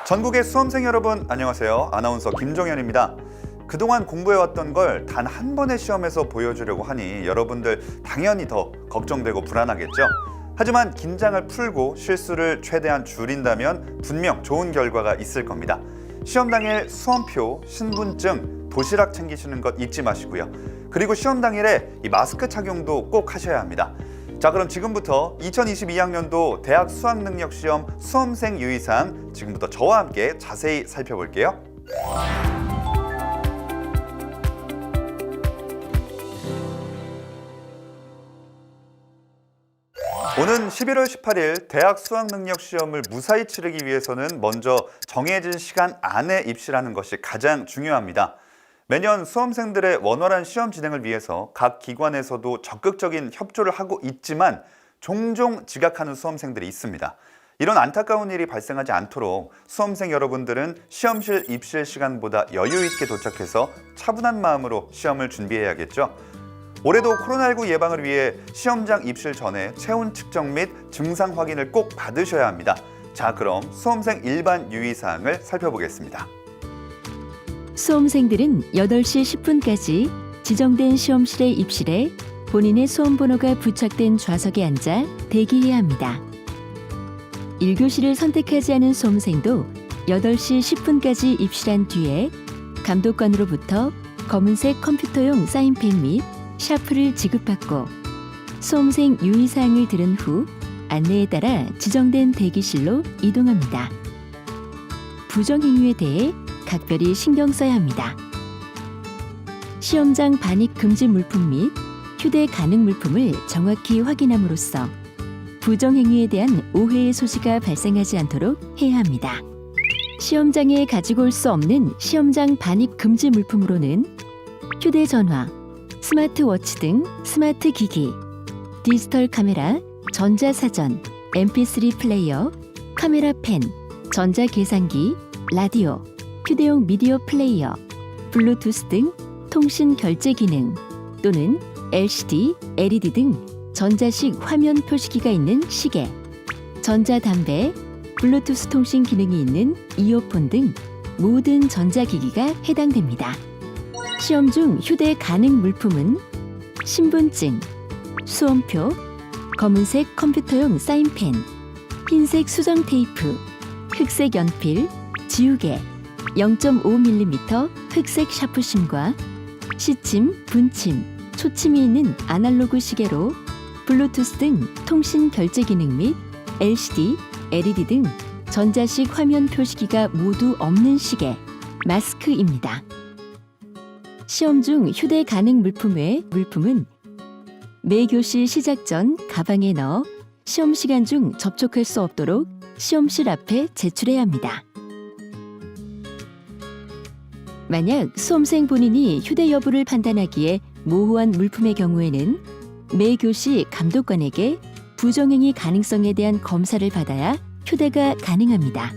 전국의 수험생 여러분 안녕하세요. 아나운서 김종현입니다. 그동안 공부해왔던 걸 단 한 번의 시험에서 보여주려고 하니 여러분들 당연히 더 걱정되고 불안하겠죠? 하지만 긴장을 풀고 실수를 최대한 줄인다면 분명 좋은 결과가 있을 겁니다. 시험 당일 수험표, 신분증, 도시락 챙기시는 것 잊지 마시고요. 그리고 시험 당일에 이 마스크 착용도 꼭 하셔야 합니다. 자, 그럼 지금부터 2022학년도 대학 수학능력시험 수험생 유의사항 지금부터 저와 함께 자세히 살펴볼게요. 오는 11월 18일 대학 수학능력시험을 무사히 치르기 위해서는 먼저 정해진 시간 안에 입시라는 것이 가장 중요합니다. 매년 수험생들의 원활한 시험 진행을 위해서 각 기관에서도 적극적인 협조를 하고 있지만 종종 지각하는 수험생들이 있습니다. 이런 안타까운 일이 발생하지 않도록 수험생 여러분들은 시험실 입실 시간보다 여유 있게 도착해서 차분한 마음으로 시험을 준비해야겠죠. 올해도 코로나19 예방을 위해 시험장 입실 전에 체온 측정 및 증상 확인을 꼭 받으셔야 합니다. 자, 그럼 수험생 일반 유의사항을 살펴보겠습니다. 수험생들은 8시 10분까지 지정된 시험실에 입실해 본인의 수험번호가 부착된 좌석에 앉아 대기해야 합니다. 1교시를 선택하지 않은 수험생도 8시 10분까지 입실한 뒤에 감독관으로부터 검은색 컴퓨터용 사인펜 및 샤프를 지급받고 수험생 유의사항을 들은 후 안내에 따라 지정된 대기실로 이동합니다. 부정행위에 대해 각별히 신경 써야 합니다. 시험장 반입 금지 물품 및 휴대 가능 물품을 정확히 확인함으로써 부정행위에 대한 오해의 소지가 발생하지 않도록 해야 합니다. 시험장에 가지고 올 수 없는 시험장 반입 금지 물품으로는 휴대전화, 스마트워치 등 스마트 기기, 디지털 카메라, 전자사전, mp3 플레이어, 카메라 펜, 전자계산기, 라디오, 휴대용 미디어 플레이어, 블루투스 등 통신 결제 기능 또는 LCD, LED 등 전자식 화면 표시기가 있는 시계, 전자담배, 블루투스 통신 기능이 있는 이어폰 등 모든 전자기기가 해당됩니다. 시험 중 휴대 가능 물품은 신분증, 수험표, 검은색 컴퓨터용 사인펜, 흰색 수정 테이프, 흑색 연필, 지우개, 0.5mm 흑색 샤프심과 시침, 분침, 초침이 있는 아날로그 시계로 블루투스 등 통신 결제 기능 및 LCD, LED 등 전자식 화면 표시기가 모두 없는 시계, 마스크입니다. 시험 중 휴대 가능 물품 외 물품은 매 교시 시작 전 가방에 넣어 시험 시간 중 접촉할 수 없도록 시험실 앞에 제출해야 합니다. 만약 수험생 본인이 휴대 여부를 판단하기에 모호한 물품의 경우에는 매 교시 감독관에게 부정행위 가능성에 대한 검사를 받아야 휴대가 가능합니다.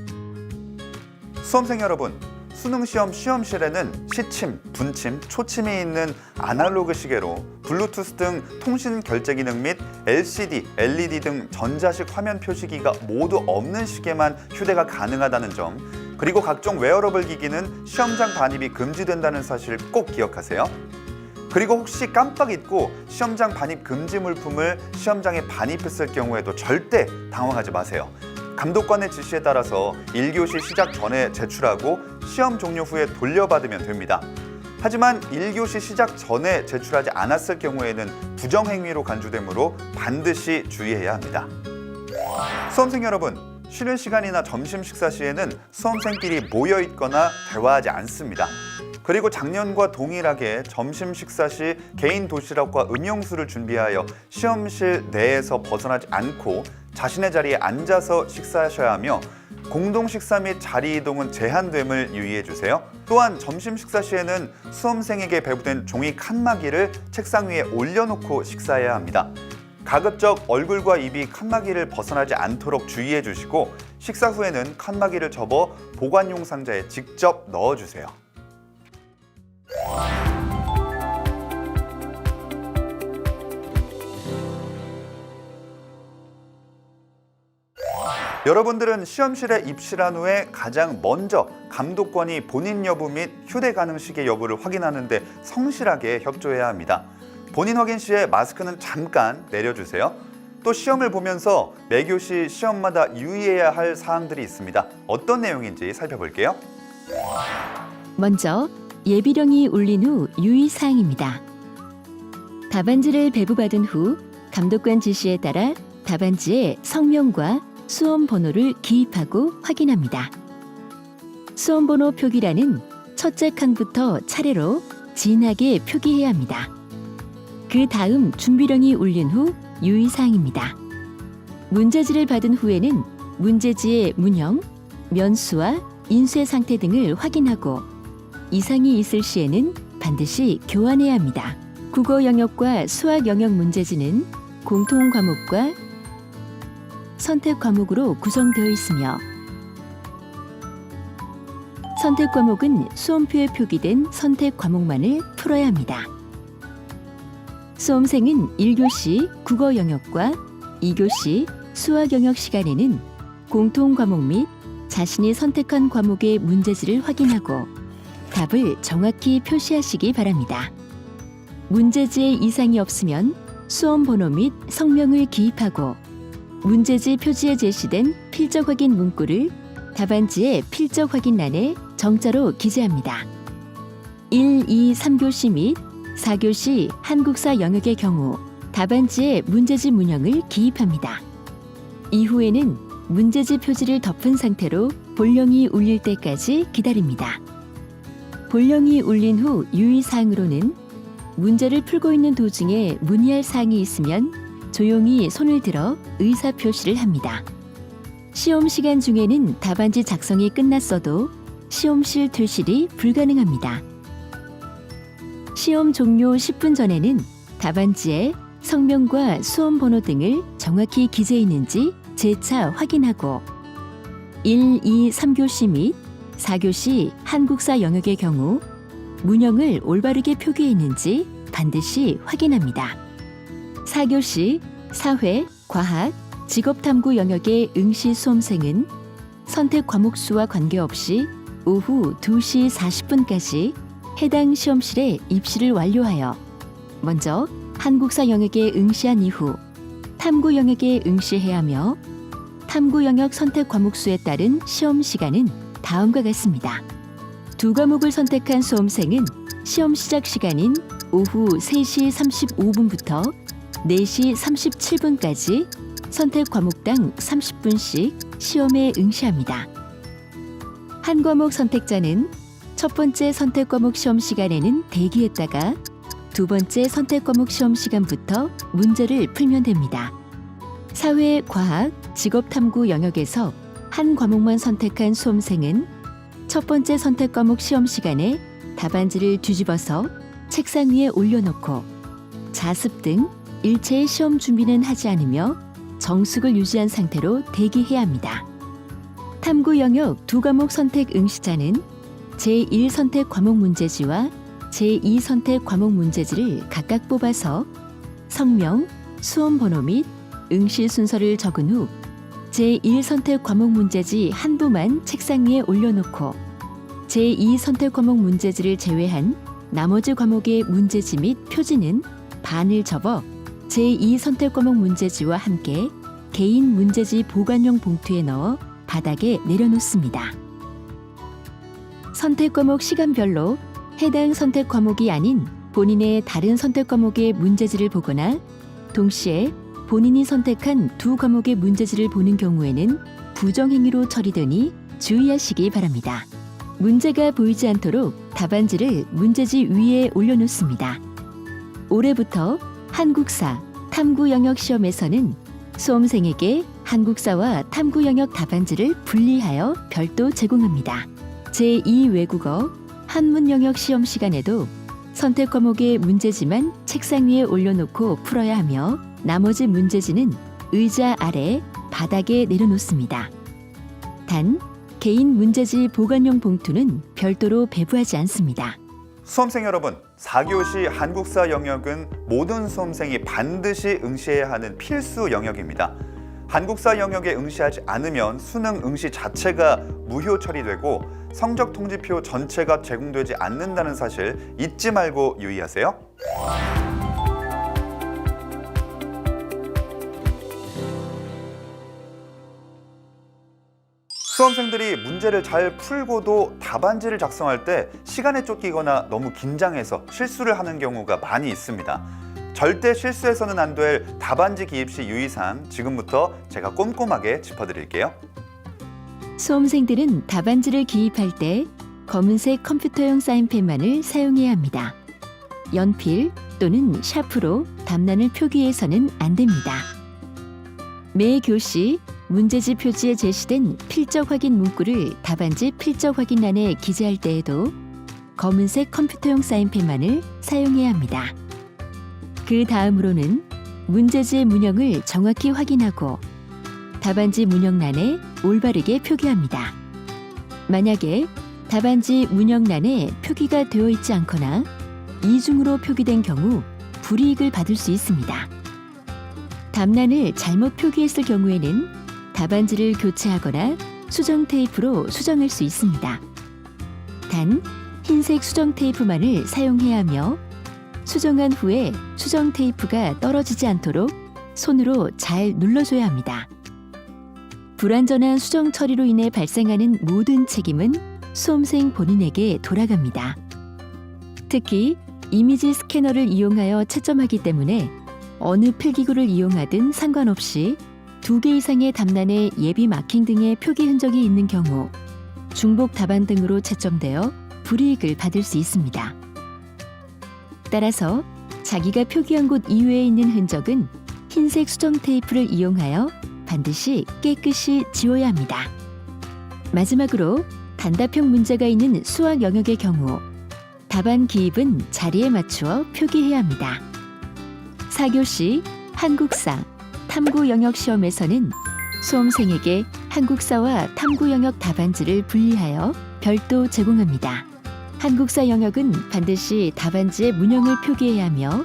수험생 여러분, 수능시험 시험실에는 시침, 분침, 초침이 있는 아날로그 시계로 블루투스 등 통신 결제 기능 및 LCD, LED 등 전자식 화면 표시기가 모두 없는 시계만 휴대가 가능하다는 점, 그리고 각종 웨어러블 기기는 시험장 반입이 금지된다는 사실 꼭 기억하세요. 그리고 혹시 깜빡 잊고 시험장 반입 금지 물품을 시험장에 반입했을 경우에도 절대 당황하지 마세요. 감독관의 지시에 따라서 1교시 시작 전에 제출하고 시험 종료 후에 돌려받으면 됩니다. 하지만 1교시 시작 전에 제출하지 않았을 경우에는 부정행위로 간주되므로 반드시 주의해야 합니다. 수험생 여러분, 쉬는 시간이나 점심 식사 시에는 수험생끼리 모여 있거나 대화하지 않습니다. 그리고 작년과 동일하게 점심 식사 시 개인 도시락과 음용수를 준비하여 시험실 내에서 벗어나지 않고 자신의 자리에 앉아서 식사하셔야 하며 공동 식사 및 자리 이동은 제한됨을 유의해 주세요. 또한 점심 식사 시에는 수험생에게 배부된 종이 칸막이를 책상 위에 올려놓고 식사해야 합니다. 가급적 얼굴과 입이 칸막이를 벗어나지 않도록 주의해 주시고 식사 후에는 칸막이를 접어 보관용 상자에 직접 넣어주세요. 여러분들은 시험실에 입실한 후에 가장 먼저 감독관이 본인 여부 및 휴대 가능 시계 여부를 확인하는 데 성실하게 협조해야 합니다. 본인 확인 시에 마스크는 잠깐 내려주세요. 또 시험을 보면서 매교시 시험마다 유의해야 할 사항들이 있습니다. 어떤 내용인지 살펴볼게요. 먼저 예비령이 울린 후 유의사항입니다. 답안지를 배부받은 후 감독관 지시에 따라 답안지에 성명과 수험 번호를 기입하고 확인합니다. 수험 번호 표기란은 첫째 칸부터 차례로 진하게 표기해야 합니다. 그 다음 준비령이 울린 후 유의사항입니다. 문제지를 받은 후에는 문제지의 문형, 면수와 인쇄 상태 등을 확인하고 이상이 있을 시에는 반드시 교환해야 합니다. 국어 영역과 수학 영역 문제지는 공통 과목과 선택 과목으로 구성되어 있으며 선택 과목은 수험표에 표기된 선택 과목만을 풀어야 합니다. 수험생은 1교시 국어 영역과 2교시 수학 영역 시간에는 공통 과목 및 자신이 선택한 과목의 문제지를 확인하고 답을 정확히 표시하시기 바랍니다. 문제지에 이상이 없으면 수험 번호 및 성명을 기입하고 문제지 표지에 제시된 필적 확인 문구를 답안지의 필적 확인란에 정자로 기재합니다. 1, 2, 3교시 및 4교시 한국사 영역의 경우 답안지에 문제지 문형을 기입합니다. 이후에는 문제지 표지를 덮은 상태로 본령이 울릴 때까지 기다립니다. 본령이 울린 후 유의사항으로는 문제를 풀고 있는 도중에 문의할 사항이 있으면 조용히 손을 들어 의사표시를 합니다. 시험 시간 중에는 답안지 작성이 끝났어도 시험실 퇴실이 불가능합니다. 시험 종료 10분 전에는 답안지에 성명과 수험 번호 등을 정확히 기재해 있는지 재차 확인하고 1, 2, 3교시 및 4교시 한국사 영역의 경우 문형을 올바르게 표기해 있는지 반드시 확인합니다. 4교시 사회, 과학, 직업탐구 영역의 응시 수험생은 선택 과목 수와 관계없이 오후 2시 40분까지 해당 시험실에 입시를 완료하여 먼저 한국사 영역에 응시한 이후 탐구 영역에 응시해야 하며 탐구 영역 선택 과목 수에 따른 시험 시간은 다음과 같습니다. 두 과목을 선택한 수험생은 시험 시작 시간인 오후 3시 35분부터 4시 37분까지 선택 과목당 30분씩 시험에 응시합니다. 한 과목 선택자는 첫 번째 선택 과목 시험 시간에는 대기했다가 두 번째 선택 과목 시험 시간부터 문제를 풀면 됩니다. 사회, 과학, 직업탐구 영역에서 한 과목만 선택한 수험생은 첫 번째 선택 과목 시험 시간에 답안지를 뒤집어서 책상 위에 올려놓고 자습 등 일체의 시험 준비는 하지 않으며 정숙을 유지한 상태로 대기해야 합니다. 탐구 영역 두 과목 선택 응시자는 제1 선택 과목 문제지와 제2 선택 과목 문제지를 각각 뽑아서 성명, 수험 번호 및 응시 순서를 적은 후 제1 선택 과목 문제지 한부만 책상 위에 올려놓고 제2 선택 과목 문제지를 제외한 나머지 과목의 문제지 및 표지는 반을 접어 제2 선택 과목 문제지와 함께 개인 문제지 보관용 봉투에 넣어 바닥에 내려놓습니다. 선택 과목 시간별로 해당 선택 과목이 아닌 본인의 다른 선택 과목의 문제지를 보거나 동시에 본인이 선택한 두 과목의 문제지를 보는 경우에는 부정행위로 처리되니 주의하시기 바랍니다. 문제가 보이지 않도록 답안지를 문제지 위에 올려놓습니다. 올해부터 한국사, 탐구 영역 시험에서는 수험생에게 한국사와 탐구 영역 답안지를 분리하여 별도 제공합니다. 제2 외국어, 한문 영역 시험 시간에도 선택 과목의 문제지만 책상 위에 올려놓고 풀어야 하며 나머지 문제지는 의자 아래 바닥에 내려놓습니다. 단, 개인 문제지 보관용 봉투는 별도로 배부하지 않습니다. 수험생 여러분, 4교시 한국사 영역은 모든 수험생이 반드시 응시해야 하는 필수 영역입니다. 한국사 영역에 응시하지 않으면 수능 응시 자체가 무효 처리되고 성적 통지표 전체가 제공되지 않는다는 사실 잊지 말고 유의하세요. 수험생들이 문제를 잘 풀고도 답안지를 작성할 때 시간에 쫓기거나 너무 긴장해서 실수를 하는 경우가 많이 있습니다. 절대 실수해서는 안 될 답안지 기입 시 유의사항 지금부터 제가 꼼꼼하게 짚어드릴게요. 수험생들은 답안지를 기입할 때 검은색 컴퓨터용 사인펜만을 사용해야 합니다. 연필 또는 샤프로 답란을 표기해서는 안 됩니다. 매 교시 문제지 표지에 제시된 필적 확인 문구를 답안지 필적 확인란에 기재할 때에도 검은색 컴퓨터용 사인펜만을 사용해야 합니다. 그 다음으로는 문제지의 문형을 정확히 확인하고 답안지 문형란에 올바르게 표기합니다. 만약에 답안지 문형란에 표기가 되어 있지 않거나 이중으로 표기된 경우 불이익을 받을 수 있습니다. 답란을 잘못 표기했을 경우에는 답안지를 교체하거나 수정 테이프로 수정할 수 있습니다. 단, 흰색 수정 테이프만을 사용해야 하며 수정한 후에 수정 테이프가 떨어지지 않도록 손으로 잘 눌러줘야 합니다. 불완전한 수정 처리로 인해 발생하는 모든 책임은 수험생 본인에게 돌아갑니다. 특히 이미지 스캐너를 이용하여 채점하기 때문에 어느 필기구를 이용하든 상관없이 2개 이상의 답란에 예비 마킹 등의 표기 흔적이 있는 경우 중복 답안 등으로 채점되어 불이익을 받을 수 있습니다. 따라서 자기가 표기한 곳 이외에 있는 흔적은 흰색 수정 테이프를 이용하여 반드시 깨끗이 지워야 합니다. 마지막으로 단답형 문제가 있는 수학 영역의 경우 답안 기입은 자리에 맞추어 표기해야 합니다. 4교시 한국사, 탐구 영역 시험에서는 수험생에게 한국사와 탐구 영역 답안지를 분리하여 별도 제공합니다. 한국사 영역은 반드시 답안지에 문형을 표기해야 하며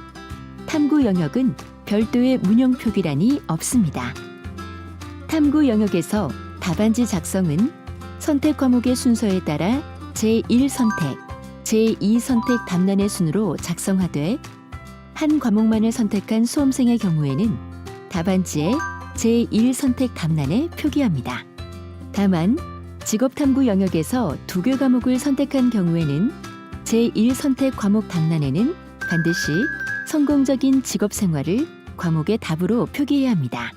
탐구 영역은 별도의 문형 표기란이 없습니다. 탐구 영역에서 답안지 작성은 선택 과목의 순서에 따라 제1선택, 제2선택 답란의 순으로 작성하되 한 과목만을 선택한 수험생의 경우에는 답안지에 제1선택 답란에 표기합니다. 다만 직업탐구 영역에서 2개 과목을 선택한 경우에는 제1선택 과목 답란에는 반드시 성공적인 직업생활을 과목의 답으로 표기해야 합니다.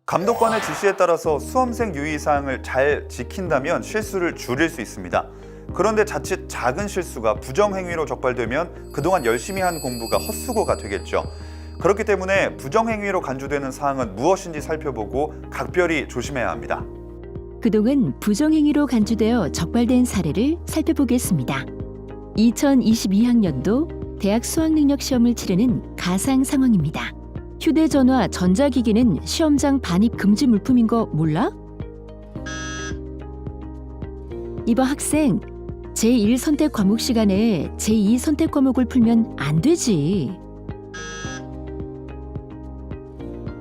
감독관의 지시에 따라서 수험생 유의사항을 잘 지킨다면 실수를 줄일 수 있습니다. 그런데 자칫 작은 실수가 부정행위로 적발되면 그동안 열심히 한 공부가 헛수고가 되겠죠. 그렇기 때문에 부정행위로 간주되는 사항은 무엇인지 살펴보고 각별히 조심해야 합니다. 그동안 부정행위로 간주되어 적발된 사례를 살펴보겠습니다. 2022학년도 대학 수학능력 시험을 치르는 가상 상황입니다. 휴대전화, 전자기기는 시험장 반입 금지 물품인 거 몰라? 이봐 학생, 제1선택 과목 시간에 제2선택 과목을 풀면 안 되지.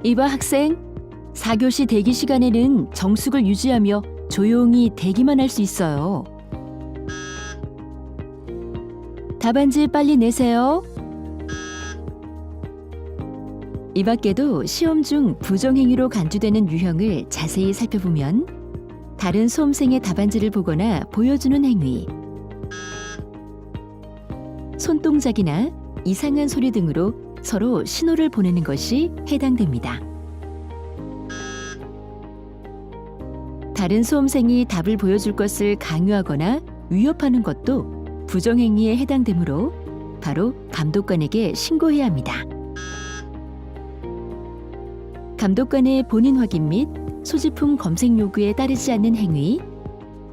이봐 학생, 4교시 대기 시간에는 정숙을 유지하며 조용히 대기만 할 수 있어요. 답안지 빨리 내세요. 이 밖에도 시험 중 부정행위로 간주되는 유형을 자세히 살펴보면 다른 수험생의 답안지를 보거나 보여주는 행위, 손동작이나 이상한 소리 등으로 서로 신호를 보내는 것이 해당됩니다. 다른 수험생이 답을 보여줄 것을 강요하거나 위협하는 것도 부정행위에 해당되므로 바로 감독관에게 신고해야 합니다. 감독관의 본인 확인 및 소지품 검색 요구에 따르지 않는 행위,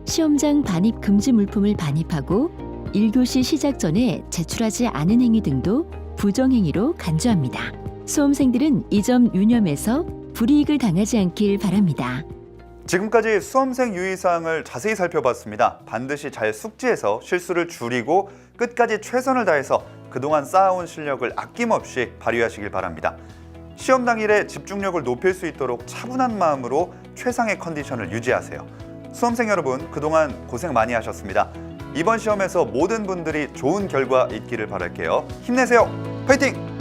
시험장 반입 금지 물품을 반입하고 1교시 시작 전에 제출하지 않은 행위 등도 부정행위로 간주합니다. 수험생들은 이 점 유념해서 불이익을 당하지 않길 바랍니다. 지금까지 수험생 유의사항을 자세히 살펴봤습니다. 반드시 잘 숙지해서 실수를 줄이고 끝까지 최선을 다해서 그동안 쌓아온 실력을 아낌없이 발휘하시길 바랍니다. 시험 당일에 집중력을 높일 수 있도록 차분한 마음으로 최상의 컨디션을 유지하세요. 수험생 여러분, 그동안 고생 많이 하셨습니다. 이번 시험에서 모든 분들이 좋은 결과 있기를 바랄게요. 힘내세요. 화이팅!